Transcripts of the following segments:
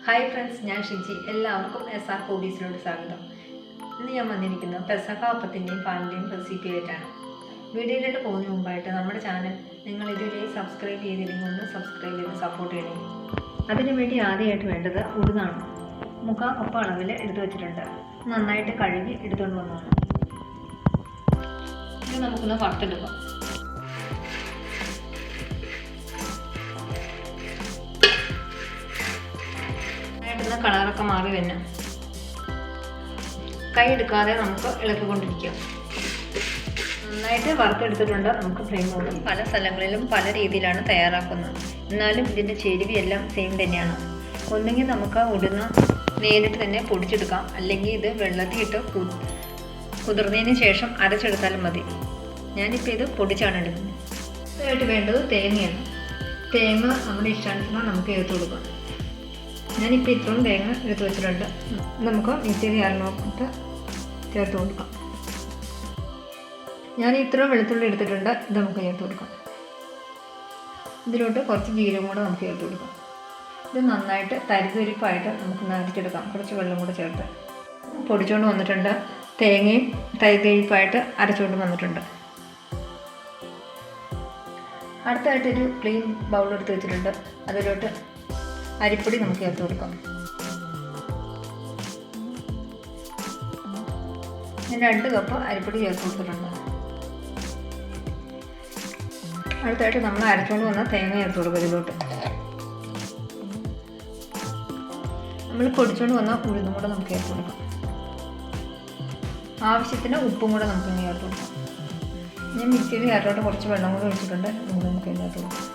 Hi friends, ഞാൻ ഷിജി. എല്ലാവർക്കും SR ഫുഡീസിലോട്ട് സ്വാഗതം. ഇന്ന് ഞാൻ വന്നിരിക്കുന്നത് പെസഹ അപ്പത്തിൻ്റെയും പാലിൻ്റെയും റെസിപ്പി ആയിട്ടാണ്. വീഡിയോയിലോട്ട് പോകുന്നതിന് മുമ്പായിട്ട് നമ്മുടെ ചാനൽ നിങ്ങൾ ഇതുവരെ സബ്സ്ക്രൈബ് ചെയ്തില്ലെങ്കിൽ ഒന്ന് സബ്സ്ക്രൈബ് ചെയ്ത് സപ്പോർട്ട് ചെയ്യണം. അതിനു വേണ്ടി ആദ്യമായിട്ട് വേണ്ടത് ഉഴുന്നാണ്. 3/4 കപ്പ് അളവിൽ എടുത്തു വെച്ചിട്ടുണ്ട്. നന്നായിട്ട് കഴുകി എടുത്തുകൊണ്ട് വന്നതാണ്. ഇത് നമുക്കൊന്ന് വറുത്തെടുക്കാം. കളറൊക്കെ മാറി തന്നെ കൈ എടുക്കാതെ നമുക്ക് ഇളക്കിക്കൊണ്ടിരിക്കാം. നന്നായിട്ട് വറുത്തെടുത്തിട്ടുണ്ട്. നമുക്ക് ഫ്ലെയിം കൊടുക്കും. പല സ്ഥലങ്ങളിലും പല രീതിയിലാണ് തയ്യാറാക്കുന്നത്. എന്നാലും ഇതിൻ്റെ ചേരുവയെല്ലാം സെയിം തന്നെയാണ്. ഒന്നുകിൽ നമുക്ക് ഉഴുന്ന് നേരിട്ട് തന്നെ പൊടിച്ചെടുക്കാം, അല്ലെങ്കിൽ ഇത് വെള്ളത്തിലിട്ട് കുതിർന്നതിന് ശേഷം അരച്ചെടുത്താലും മതി. ഞാനിപ്പോൾ ഇത് പൊടിച്ചാണ് എടുക്കുന്നത്. ഇതായിട്ട് വേണ്ടത് തേങ്ങയാണ്. തേങ്ങ നമ്മുടെ ഇഷ്ടാനുസരണം നമുക്ക് ചേർത്ത് കൊടുക്കാം. ഞാനിപ്പോൾ ഇത്രയും തേങ്ങ എടുത്ത് വെച്ചിട്ടുണ്ട്. നമുക്ക് മിക്സിയിൽ അരനോക്കിട്ട് ചേർത്ത് കൊടുക്കാം. ഞാൻ ഇത്രയും വെളുത്തുള്ളി എടുത്തിട്ടുണ്ട്. ഇത് നമുക്ക് ചേർത്ത് കൊടുക്കാം. ഇതിലോട്ട് കുറച്ച് ജീരകം കൂടെ നമുക്ക് ചേർത്ത് കൊടുക്കാം. ഇത് നന്നായിട്ട് തരിതരിപ്പായിട്ട് നമുക്ക് നനച്ചെടുക്കാം. കുറച്ച് വെള്ളം കൂടെ ചേർത്ത് പൊടിച്ചുകൊണ്ട് വന്നിട്ടുണ്ട്. തേങ്ങയും തരിതരിപ്പായിട്ട് അരച്ചുകൊണ്ട് വന്നിട്ടുണ്ട്. അടുത്തായിട്ടൊരു ക്ലീൻ ബൗൾ എടുത്ത് വെച്ചിട്ടുണ്ട്. അതിലോട്ട് അരിപ്പൊടി നമുക്ക് ചേർത്ത് കൊടുക്കാം. ഞാൻ 2 കപ്പ് അരിപ്പൊടി ചേർത്ത് കൊടുത്തിട്ടുണ്ട്. അടുത്തായിട്ട് നമ്മൾ അരച്ചുകൊണ്ട് വന്ന തേങ്ങ ചേർത്ത് കൊടുക്കുക. ഇതിലോട്ട് നമ്മൾ പൊടിച്ചുകൊണ്ട് വന്ന ഉഴുന്നും കൂടെ നമുക്ക് ചേർത്ത് കൊടുക്കാം. ആവശ്യത്തിന് ഉപ്പും കൂടെ നമുക്ക് ഇനി ചേർത്ത് കൊടുക്കാം. ഞാൻ മിക്സിയിൽ ചേർത്തോട്ട് കുറച്ച് വെള്ളം കൂടെ ഒഴിച്ചിട്ടുണ്ട്. നമുക്ക് ചേർത്ത് കൊടുക്കാം.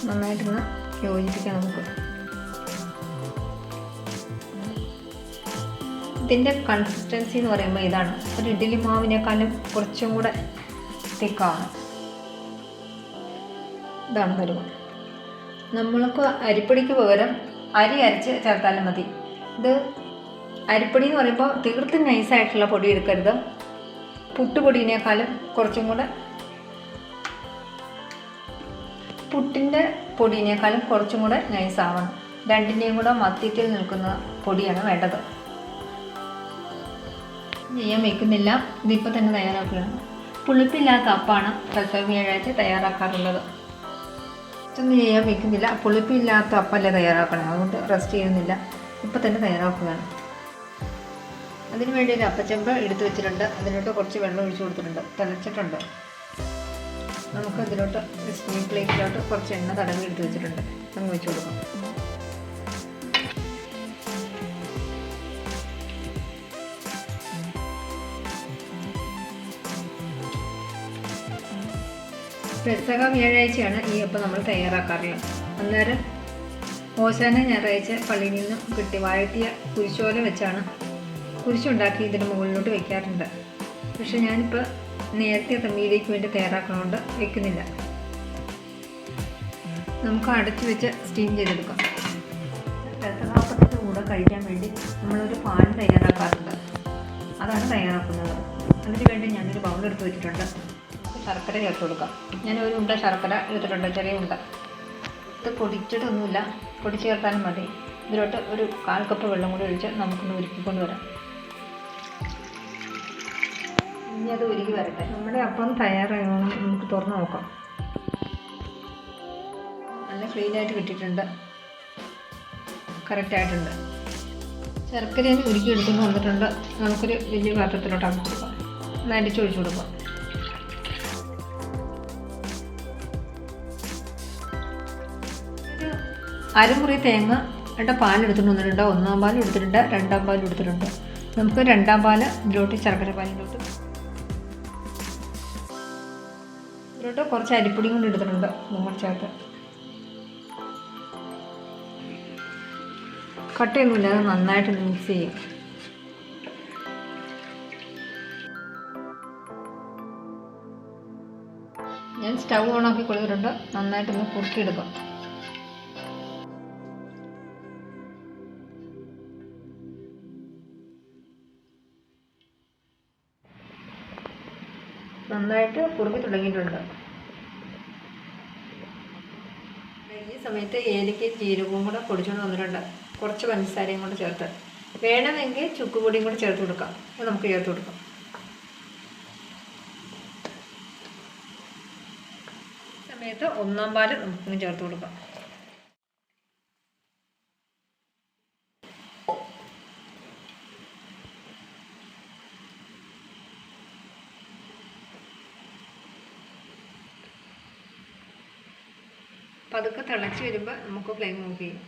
നന്നായിട്ടൊന്ന് യോജിപ്പിക്കാം. നമുക്ക് ഇതിൻ്റെ കൺസിസ്റ്റൻസി എന്ന് പറയുമ്പോൾ ഇതാണ്. ഒരു ഇഡ്ഡലി മാവിനേക്കാളും കുറച്ചും കൂടെ തിക്കാണ്. ഇതാണ് പരുവം. നമ്മൾക്ക് അരിപ്പൊടിക്ക് പകരം അരി അരച്ച് ചേർത്താലും മതി. ഇത് അരിപ്പൊടി എന്ന് പറയുമ്പോൾ തീർത്തും നൈസായിട്ടുള്ള പൊടി എടുക്കരുത്. പുട്ടുപൊടിയേക്കാളും കുറച്ചും കൂടെ പുട്ടിൻ്റെ പൊടിയേക്കാളും കുറച്ചും കൂടെ നൈസാവണം. രണ്ടിൻ്റെയും കൂടെ മധ്യത്തിൽ നിൽക്കുന്ന പൊടിയാണ് വേണ്ടത്. ചെയ്യാൻ വയ്ക്കുന്നില്ല. ഇതിപ്പോൾ തന്നെ തയ്യാറാക്കുകയാണ്. പുളിപ്പില്ലാത്ത അപ്പമാണ് പെസഹ വ്യാഴാഴ്ച തയ്യാറാക്കാറുള്ളത്. ഇതൊന്നും ചെയ്യാൻ വയ്ക്കുന്നില്ല. പുളിപ്പില്ലാത്ത അപ്പല്ലേ തയ്യാറാക്കണം. അതുകൊണ്ട് റെസ്റ്റ് ചെയ്യുന്നില്ല. ഇപ്പോൾ തന്നെ തയ്യാറാക്കുകയാണ്. അതിന് വേണ്ടി ഒരു അപ്പച്ചെമ്പ് എടുത്ത് വെച്ചിട്ടുണ്ട്. അതിലോട്ട് കുറച്ച് വെള്ളം ഒഴിച്ചു കൊടുത്തിട്ടുണ്ട്. തിളച്ചിട്ടുണ്ട്. നമുക്ക് ഇതിലോട്ട് സ്റ്റീം പ്ലേറ്റിലോട്ട് കുറച്ച് എണ്ണ തടവി എടുത്ത് വെച്ചിട്ടുണ്ട്. നമുക്ക് വെച്ച് കൊടുക്കാം. പെസഹ വ്യാഴാഴ്ചയാണ് ഈ അപ്പം നമ്മൾ തയ്യാറാക്കാറുള്ളത്. അന്നേരം ഓശാന ഞായറാഴ്ച പള്ളിയിൽ നിന്നും കിട്ടി വാഴത്തിയ കുരിശോല വെച്ചാണ് കുരിശുണ്ടാക്കി ഇതിന് മുകളിലോട്ട് വയ്ക്കാറുണ്ട്. പക്ഷെ ഞാനിപ്പോൾ നേരത്തെ തമ്മീലേക്ക് വേണ്ടി തയ്യാറാക്കണോണ്ട് വെക്കുന്നില്ല. നമുക്ക് അടച്ചു വെച്ച് സ്റ്റീം ചെയ്തെടുക്കാം. പെസഹാപ്പത്തിൻ്റെ കൂടെ കഴിക്കാൻ വേണ്ടി നമ്മളൊരു പാൽ തയ്യാറാക്കാറുണ്ട്. അതാണ് തയ്യാറാക്കുന്നത്. അതിന് വേണ്ടി ഞാനൊരു ബൗൾ എടുത്ത് വെച്ചിട്ടുണ്ട്. ശർക്കര ചേർത്ത് കൊടുക്കാം. ഞാനൊരു ഉണ്ട ശർക്കര എടുത്തിട്ടുണ്ട്, ചെറിയ ഉണ്ട. ഇത് പൊടിച്ചിട്ടൊന്നുമില്ല, പൊടിച്ച് ചേർത്താലും മതി. ഇതിലോട്ട് ഒരു 1/4 കപ്പ് വെള്ളം കൂടി ഒഴിച്ച് നമുക്കൊന്ന് ഉരുക്കിക്കൊണ്ട് വരാം. ഇനി അത് ഉരുകി വരട്ടെ. നമ്മുടെ അപ്പം തയ്യാറാകണം. നമുക്ക് തുറന്ന് നോക്കാം. നല്ല ക്ലീനായിട്ട് കിട്ടിയിട്ടുണ്ട്. കറക്റ്റായിട്ടുണ്ട്. ശർക്കരയും ഉരുക്കി എടുത്തുകൊണ്ട് വന്നിട്ടുണ്ട്. നമുക്കൊരു വലിയ പാത്രത്തിലോട്ട് ആക്കി കൊടുക്കാം. നരിച്ച് ഒഴിച്ചു കൊടുക്കാം. ഒരു അരമുറി തേങ്ങ പാലെടുത്തുകൊണ്ട് വന്നിട്ടുണ്ട്. 1-ാം പാലും എടുത്തിട്ടുണ്ട്, 2-ാം പാലും എടുത്തിട്ടുണ്ട്. നമുക്ക് 2-ാം പാല് ഇതിലോട്ട് ശർക്കര പാലിലോട്ട് കുറച്ച് അരിപ്പൊടിയും കൊണ്ട് എടുത്തിട്ടുണ്ട്. നമ്മൾ ചേർത്ത് കട്ടയൊന്നുമില്ലാതെ നന്നായിട്ട് മിക്സ് ചെയ്യും. ഞാൻ സ്റ്റൗ ഓണാക്കി കൊടുത്തിട്ടുണ്ട്. നന്നായിട്ടൊന്ന് കുറുക്കിയെടുക്കാം. നന്നായിട്ട് കുറുകി തുടങ്ങിയിട്ടുണ്ട്. സമയത്ത് ഏലക്കയും ജീരകവും കൂടെ പൊടിച്ചുകൊണ്ട് വന്നിട്ടുണ്ട്. കുറച്ച് പഞ്ചസാരയും കൂടെ ചേർത്ത്, വേണമെങ്കിൽ ചുക്കുപൊടിയും കൂടെ ചേർത്ത് കൊടുക്കാം. അത് നമുക്ക് ചേർത്ത് കൊടുക്കാം. സമയത്ത് 1 പാല് നമുക്ക് ചേർത്ത് കൊടുക്കാം. പതുക്കെ തിളച്ച് വരുമ്പോൾ നമുക്ക് ഫ്ലെയിം ഓഫ് ചെയ്യും.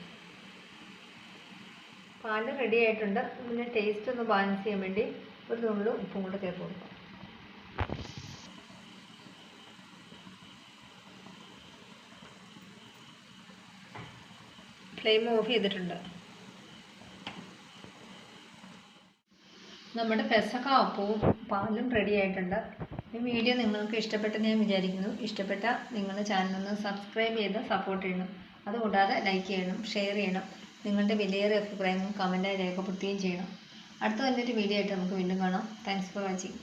പാല് റെഡി ആയിട്ടുണ്ട്. പിന്നെ ടേസ്റ്റ് ഒന്ന് ബാലൻസ് ചെയ്യാൻ വേണ്ടി ഒരു നുള്ളു ഉപ്പും കൂടെ ചേർത്ത് കൊടുക്കാം. ഫ്ലെയിം ഓഫ് ചെയ്തിട്ടുണ്ട്. നമ്മുടെ പെസഹ അപ്പവും പാലും റെഡി ആയിട്ടുണ്ട്. ഈ വീഡിയോ നിങ്ങൾക്ക് ഇഷ്ടപ്പെട്ടെന്ന് ഞാൻ വിചാരിക്കുന്നു. ഇഷ്ടപ്പെട്ട നിങ്ങൾ ചാനലൊന്ന് സബ്സ്ക്രൈബ് ചെയ്ത് സപ്പോർട്ട് ചെയ്യണം. അതുകൂടാതെ ലൈക്ക് ചെയ്യണം, ഷെയർ ചെയ്യണം. നിങ്ങളുടെ വിലയേറിയ അഭിപ്രായങ്ങൾ കമൻറ്റായി രേഖപ്പെടുത്തുകയും ചെയ്യണം. അടുത്ത നല്ലൊരു വീഡിയോ ആയിട്ട് നമുക്ക് വീണ്ടും കാണാം. Thanks for watching.